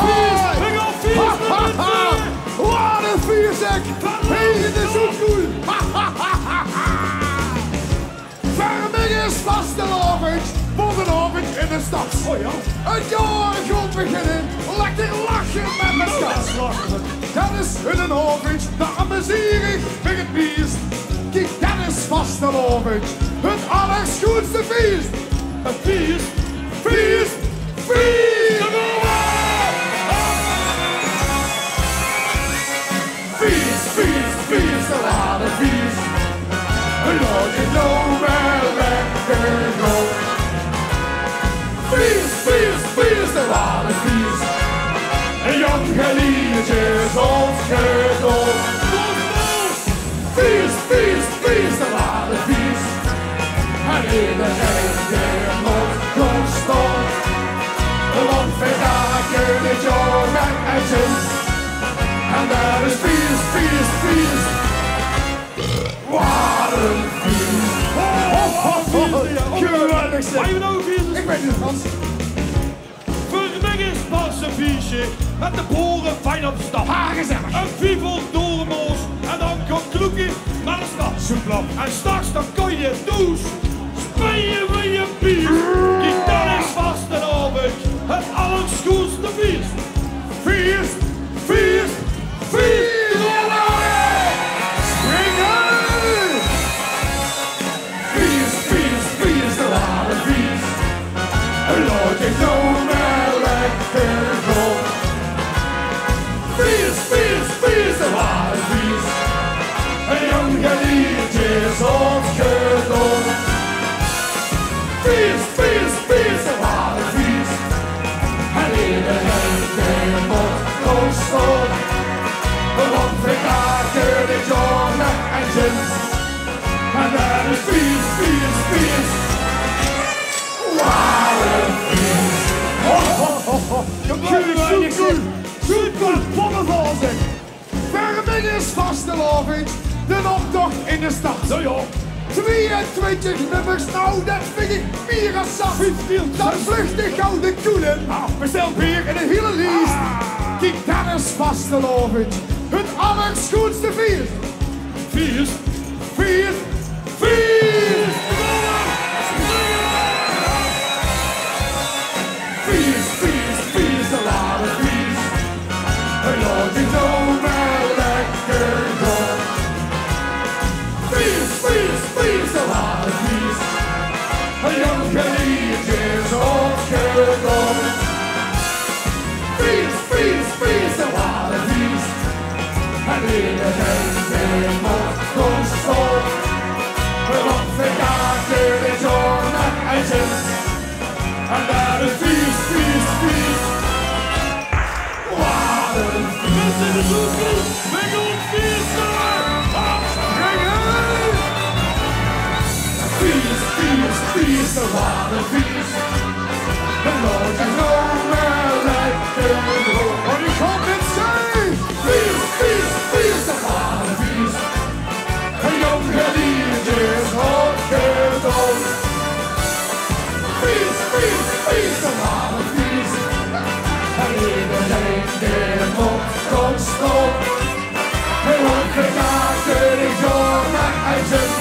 We gaan feesten. Wat een vierzek. Hier in de zoetkoel. Verming is vastelavond. Morgenavond in de stad. Oh ja. Het jaar gaat beginnen. Lekker lachen met mijn schat. Dat is een avond. De amusering met het meest. Kijk, dat is vastelavond. Het allerschoonste feest. Het feest. Feest. Feest. Feest, feest, feest, de lade feest. Lord, you know where lekker go. Feest, feest, feest, de lade feest. Een jong geliedje ons geduld. Feest, feest, feest, de lade feest. En iedereen die moet gewoon staan. Want vandaag dit jaar met een zin. En daar is feest, feest, feest. Wat een feest. Geweldig zeg. Ga je nou feesten? Ik weet niet Frans. Verming is pas een feestje. Met de boren fijn op stap. Ha, gezellig. Een vievel door een moos. En dan komt Kloekie naar de stad. Soepel. En straks dan kan je douche. Springen we je bier. Kijk, dat is vast een avond. Het allerschoonste feest. Feest, feest, feest. Springen. Feest, feest, feest, de lade feest. Lord, you know where lekker go. Feest, feest, feest, de lade feest. Een jong geliedje is ons geduld. Feest, feest, feest, de lade feest. En iedereen die moet gewoon staan. Want vandaag dit jaar met een zin. En dat is feest, feest, feest. Wauw, een feest. Zoetkoel, pommenval zeg. Verming is vastelavond. De optocht in de stad. Zo ja. 22 nummers, nou dat vind ik meer als zat. Dat vluchtig gouden koelen. Bestel bier in de hele lijst. Kijk, dat is vastelavond. Het allerschoonste feest. Feest. Feest, feest. Feest, feest, feest, de lade feest. Lord, you know where lekker go. Feest, feest, feest, de lade feest. Een jong geliedje is opgeduld. Feest, feest, feest, de lade feest. En iedereen die moet gewoon staan. Want vandaag dit jaar met een zin. En daar is feest, feest, feest. Wat een feest. In de zoekkoel. We gaan feesten. Feest, feest, feest, de lade feest. En Lord, you know where lekker go. En ik kom met zee. Feest, feest, feest, de lade feest. Een jong geliedje is opgeduld. Feest, feest, feest, de lade feest. En iedereen die moet gewoon staan. Want vandaag dit jaar met een zin.